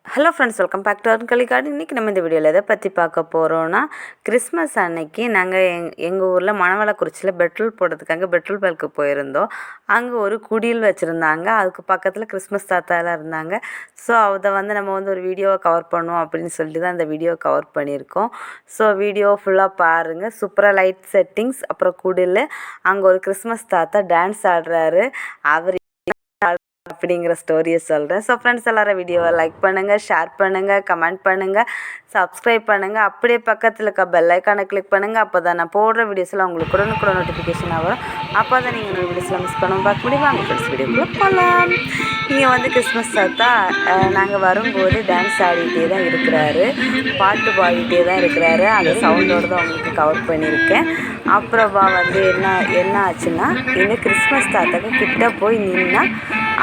Hello friends, welcome back to Arunkali garden. இன்றைக்கி நம்ம இந்த வீடியோவில் எதை பற்றி பார்க்க போகிறோன்னா, கிறிஸ்மஸ் அன்னைக்கு நாங்கள் எங்கள் ஊரில் மணவளக்குறிச்சியில் பெட்ரோல் போடுறதுக்காக பெட்ரோல் பங்க்கு போயிருந்தோம். அங்கே ஒரு குடில் வச்சுருந்தாங்க. அதுக்கு பக்கத்தில் கிறிஸ்மஸ் தாத்தாலாம் இருந்தாங்க. ஸோ அதை நம்ம ஒரு வீடியோவை கவர் பண்ணுவோம் அப்படின்னு சொல்லிட்டு தான் இந்த வீடியோ கவர் பண்ணியிருக்கோம். ஸோ வீடியோ ஃபுல்லாக பாருங்கள். சூப்பராக லைட் செட்டிங்ஸ், அப்புறம் குடில், அங்கே ஒரு கிறிஸ்மஸ் தாத்தா டான்ஸ் ஆடுறாரு. அவர் அப்படிங்கிற ஸ்டோரியை சொல்கிறேன். ஸோ ஃப்ரெண்ட்ஸ், எல்லோரும் வீடியோவை லைக் பண்ணுங்கள், ஷேர் பண்ணுங்கள், கமெண்ட் பண்ணுங்கள், சப்ஸ்கிரைப் பண்ணுங்கள். அப்படியே பக்கத்தில் இருக்க பெல் ஐக்கானை கிளிக் பண்ணுங்கள். அப்போ தான் நான் போடுற வீடியோஸில் உங்களுக்கு கூட நோட்டிஃபிகேஷனாக வரும். அப்போ தான் நீங்கள் இந்த வீடியோஸில் மிஸ் பண்ண பார்க்க முடியும். வாங்க ஃப்ரெண்ட்ஸ், வீடியோக்குள்ளே போகலாம். இங்கே கிறிஸ்மஸ் தாத்தா நாங்கள் வரும்போது டான்ஸ் ஆடிட்டே தான் இருக்கிறாரு, பாட்டு பாடிட்டே தான் இருக்கிறாரு. அந்த சவுண்டோடு தான் உங்களுக்கு கவர் பண்ணியிருக்கேன். அப்புறமா என்ன ஆச்சுன்னா, இந்த கிறிஸ்மஸ் தாத்தாக்கு கிட்ட போய் நின்னா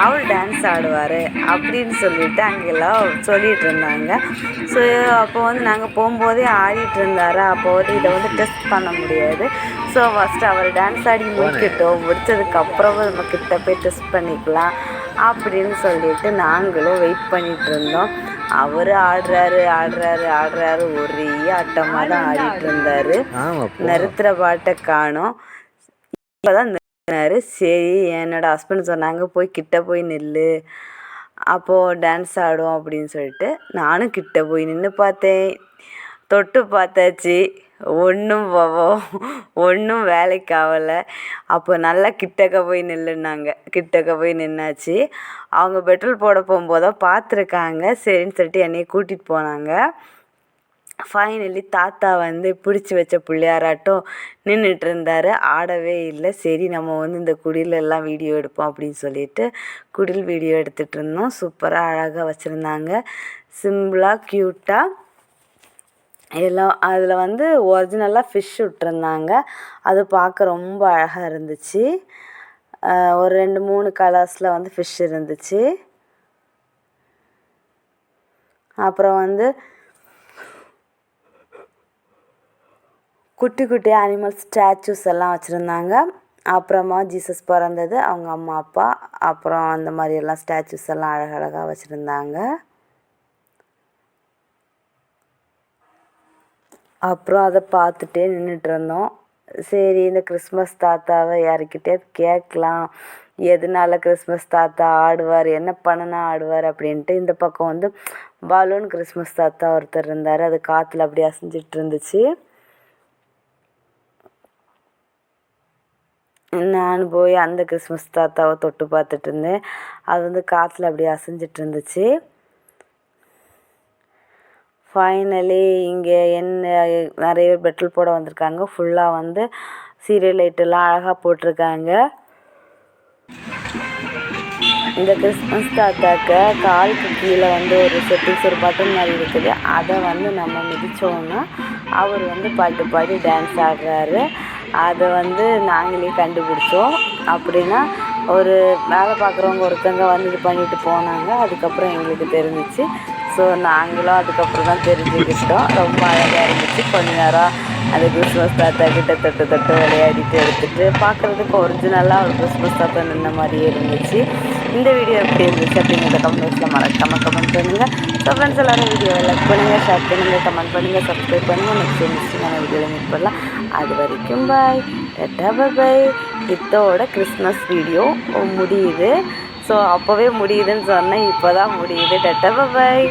அவர் டான்ஸ் ஆடுவார் அப்படின்னு சொல்லிட்டு அங்கெல்லாம் சொல்லிகிட்டு இருந்தாங்க. ஸோ அப்போ நாங்கள் போகும்போதே ஆடிட்டு இருந்தார். அப்போ இதை டெஸ்ட் பண்ண முடியாது. ஸோ ஃபஸ்ட்டு அவர் டான்ஸ் ஆடி முடித்ததுக்கப்புறம் நம்ம கிட்ட போய் டெஸ்ட் பண்ணிக்கலாம் அப்படின்னு சொல்லிட்டு நாங்களும் வெயிட் பண்ணிகிட்டு இருந்தோம். அவர் ஆடுறாரு ஒரே ஆட்டமாக தான் ஆடிட்டு இருந்தார். நிறுத்துகிற பாட்டை காணோம். இப்போ தான் சரி, என்னோடய ஹஸ்பண்ட் சொன்னாங்க போய் கிட்ட போய் நில்லு, அப்போது டான்ஸ் ஆடும் அப்படின்னு சொல்லிட்டு நானும் கிட்ட போய் நின்று பார்த்தேன். தொட்டு பார்த்தாச்சு, ஒன்றும் வேலைக்கு ஆகலை. அப்போ நல்லா கிட்டக்க போய் நில்லுன்னாங்க. கிட்டக்க போய் நின்னாச்சு. அவங்க பெட்ரோல் போட போகும்போது தான் பார்த்துருக்காங்க. சரின்னு சொல்லிட்டு என்னையை கூட்டிகிட்டு போனாங்க. ஃபைனலி தாத்தா பிடிச்சி வச்ச பிள்ளையாராட்டம் நின்றுட்டு இருந்தார், ஆடவே இல்லை. சரி, நம்ம இந்த குடிலெல்லாம் வீடியோ எடுப்போம் அப்படின்னு சொல்லிட்டு குடில் வீடியோ எடுத்துகிட்டு இருந்தோம். சூப்பராக அழகாக வச்சுருந்தாங்க, சிம்பிளாக க்யூட்டாக எல்லாம். அதில் ஒரிஜினலாக ஃபிஷ் விட்டுருந்தாங்க. அது பார்க்க ரொம்ப அழகாக இருந்துச்சு. ஒரு 2-3 கலர்ஸில் ஃபிஷ் இருந்துச்சு. அப்புறம் குட்டி குட்டி அனிமல்ஸ் ஸ்டாச்சூஸ் எல்லாம் வச்சுருந்தாங்க. அப்புறமா ஜீசஸ் பிறந்தது, அவங்க அம்மா அப்பா, அப்புறம் அந்த மாதிரியெல்லாம் ஸ்டாச்சூஸ் எல்லாம் அழகழகாக வச்சுருந்தாங்க. அப்புறம் அதை பார்த்துட்டே நின்றுட்டு இருந்தோம். சரி, இந்த கிறிஸ்மஸ் தாத்தாவை யாருக்கிட்டே கேட்கலாம், எதனால கிறிஸ்மஸ் தாத்தா ஆடுவார், என்ன பண்ணுனா ஆடுவார் அப்படின்ட்டு. இந்த பக்கம் பலூன் கிறிஸ்மஸ் தாத்தா ஒருத்தர் இருந்தார். அது காற்றுல அப்படியே அசைஞ்சிட்டு இருந்துச்சு. நான் போய் அந்த கிறிஸ்மஸ் தாத்தாவை தொட்டு பார்த்துட்டு இருந்தேன். அது காற்றுல அப்படியே அசைஞ்சிட்டு இருந்துச்சு. ஃபைனலி இங்கே நிறைய பேர் பெட்ரோல் போட வந்திருக்காங்க. ஃபுல்லாக சீரியல் லைட்டெல்லாம் அழகாக போட்டிருக்காங்க. இந்த கிறிஸ்மஸ் தாத்தாக்க காலுக்கு கீழே ஒரு செட்டிங்ஸ், ஒரு பட்டன் மாதிரி இருக்குது. அதை நம்ம மிதித்தோன்னா அவர் பாட்டு பாடி டான்ஸ் ஆடுறாரு. அதை நாங்களே கண்டுபிடிச்சோம். அப்படின்னா ஒரு வேலை பார்க்குறவங்க ஒருத்தங்க இது பண்ணிட்டு போனாங்க. அதுக்கப்புறம் எங்களுக்கு தெரிஞ்சிச்சு. ஸோ நாங்களும் அதுக்கப்புறம் தான் தெரிஞ்சுக்கிட்டோம். ரொம்ப அழகாக இருந்துச்சு. கொஞ்ச நேரம் அந்த கிறிஸ்மஸ் தாத்தா கிட்ட தொட்டு விளையாடிட்டு எடுத்துகிட்டு பார்க்குறதுக்கு ஒரிஜினலாக ஒரு கிறிஸ்மஸ் தாத்தா நின்ன மாதிரியே இருந்துச்சு. இந்த வீடியோ எப்படி இருந்துச்சு அப்படிங்கிறத கமெண்ட்ஸில் மறக்காமல் கமெண்ட் பண்ணுங்கள். ஸோ ஃப்ரெண்ட்ஸ், எல்லோரும் வீடியோவை லைக் பண்ணுங்கள், ஷேர் பண்ணுங்கள், கமெண்ட் பண்ணுங்கள், சப்ஸ்கிரைப் பண்ணுங்கள். நெக்ஸ்ட் இன்ட்ரெஸ்டிங்கான வீடியோவில் மீட் பண்ணலாம். அது வரைக்கும் பாய், டாடா பாய். இதோட கிறிஸ்மஸ் வீடியோ முடியுது. ஸோ அப்போவே முடியுதுன்னு சொன்னேன், இப்போ தான் முடியுது. டாடா பாய்.